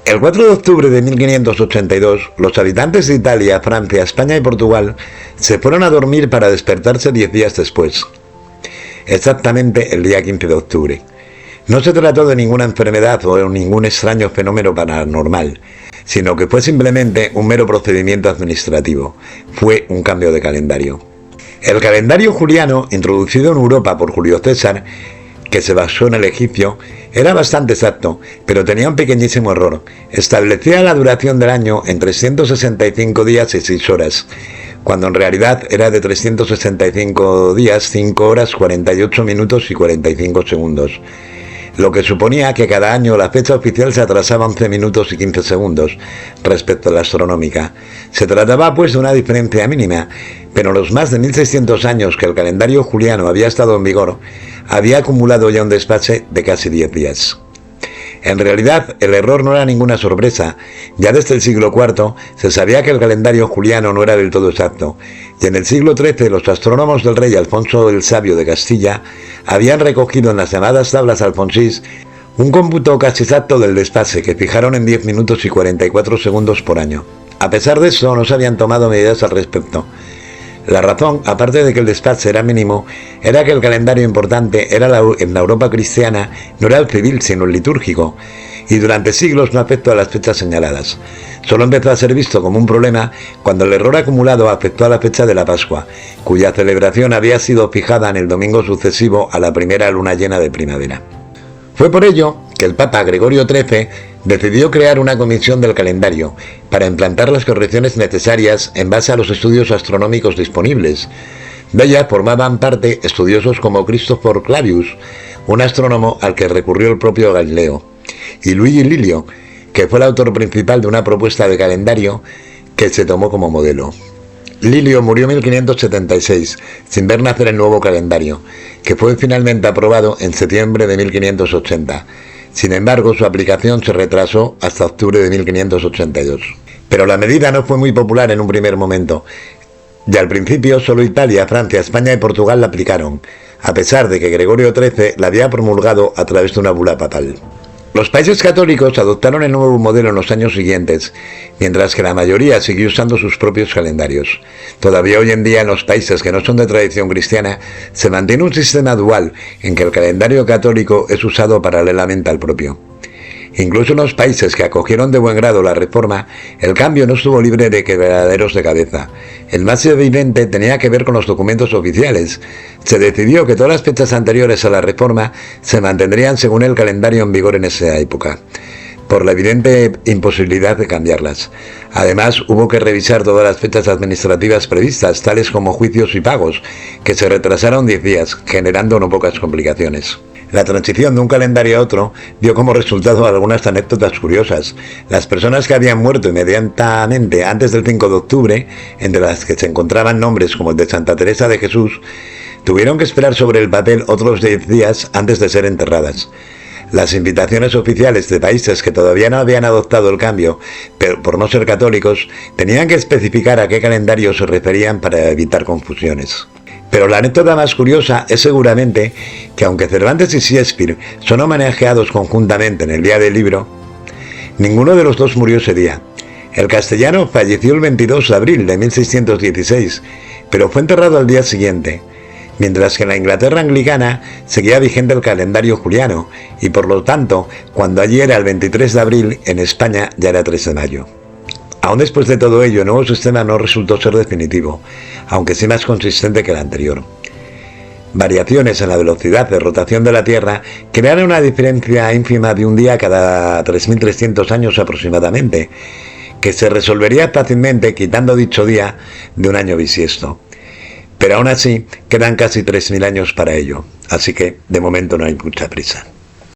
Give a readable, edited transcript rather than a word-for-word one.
El 4 de octubre de 1582, los habitantes de Italia, Francia, España y Portugal se fueron a dormir para despertarse 10 días después, exactamente el día 15 de octubre. No se trató de ninguna enfermedad o ningún extraño fenómeno paranormal, sino que fue simplemente un mero procedimiento administrativo. Fue un cambio de calendario. El calendario juliano, introducido en Europa por Julio César, que se basó en el egipcio, era bastante exacto, pero tenía un pequeñísimo error. Establecía la duración del año en 365 días y 6 horas, cuando en realidad era de 365 días, 5 horas, 48 minutos y 45 segundos. Lo que suponía que cada año la fecha oficial se atrasaba 11 minutos y 15 segundos respecto a la astronómica. Se trataba pues de una diferencia mínima, pero en los más de 1600 años que el calendario juliano había estado en vigor, había acumulado ya un desfase de casi 10 días. En realidad, el error no era ninguna sorpresa. Ya desde el siglo IV se sabía que el calendario juliano no era del todo exacto, y en el siglo XIII los astrónomos del rey Alfonso el Sabio de Castilla habían recogido en las llamadas tablas alfonsís un cómputo casi exacto del desfase que fijaron en 10 minutos y 44 segundos por año. A pesar de eso, no se habían tomado medidas al respecto. La razón, aparte de que el desfase era mínimo, era que el calendario importante en la Europa cristiana no era el civil, sino el litúrgico, y durante siglos no afectó a las fechas señaladas. Solo empezó a ser visto como un problema cuando el error acumulado afectó a la fecha de la Pascua, cuya celebración había sido fijada en el domingo sucesivo a la primera luna llena de primavera. Fue por ello que el Papa Gregorio XIII decidió crear una comisión del calendario para implantar las correcciones necesarias en base a los estudios astronómicos disponibles. De ella formaban parte estudiosos como Christopher Clavius, un astrónomo al que recurrió el propio Galileo, y Luigi Lilio, que fue el autor principal de una propuesta de calendario que se tomó como modelo. Lilio murió en 1576, sin ver nacer el nuevo calendario, que fue finalmente aprobado en septiembre de 1580. Sin embargo, su aplicación se retrasó hasta octubre de 1582. Pero la medida no fue muy popular en un primer momento, y al principio solo Italia, Francia, España y Portugal la aplicaron, a pesar de que Gregorio XIII la había promulgado a través de una bula papal. Los países católicos adoptaron el nuevo modelo en los años siguientes, mientras que la mayoría siguió usando sus propios calendarios. Todavía hoy en día en los países que no son de tradición cristiana se mantiene un sistema dual en que el calendario católico es usado paralelamente al propio. Incluso en los países que acogieron de buen grado la reforma, el cambio no estuvo libre de quebraderos de cabeza. El más evidente tenía que ver con los documentos oficiales. Se decidió que todas las fechas anteriores a la reforma se mantendrían según el calendario en vigor en esa época, por la evidente imposibilidad de cambiarlas. Además, hubo que revisar todas las fechas administrativas previstas, tales como juicios y pagos, que se retrasaron 10 días, generando no pocas complicaciones. La transición de un calendario a otro dio como resultado algunas anécdotas curiosas. Las personas que habían muerto inmediatamente antes del 5 de octubre, entre las que se encontraban nombres como el de Santa Teresa de Jesús, tuvieron que esperar sobre el papel otros 10 días antes de ser enterradas. Las invitaciones oficiales de países que todavía no habían adoptado el cambio, pero por no ser católicos, tenían que especificar a qué calendario se referían para evitar confusiones. Pero la anécdota más curiosa es seguramente que aunque Cervantes y Shakespeare son homenajeados conjuntamente en el Día del Libro, ninguno de los dos murió ese día. El castellano falleció el 22 de abril de 1616, pero fue enterrado al día siguiente, mientras que en la Inglaterra anglicana seguía vigente el calendario juliano, y por lo tanto, cuando allí era el 23 de abril, en España ya era 3 de mayo. Aún después de todo ello, el nuevo sistema no resultó ser definitivo, aunque sí más consistente que el anterior. Variaciones en la velocidad de rotación de la Tierra crearon una diferencia ínfima de un día cada 3.300 años aproximadamente, que se resolvería fácilmente quitando dicho día de un año bisiesto. Pero aún así, quedan casi 3.000 años para ello, así que de momento no hay mucha prisa.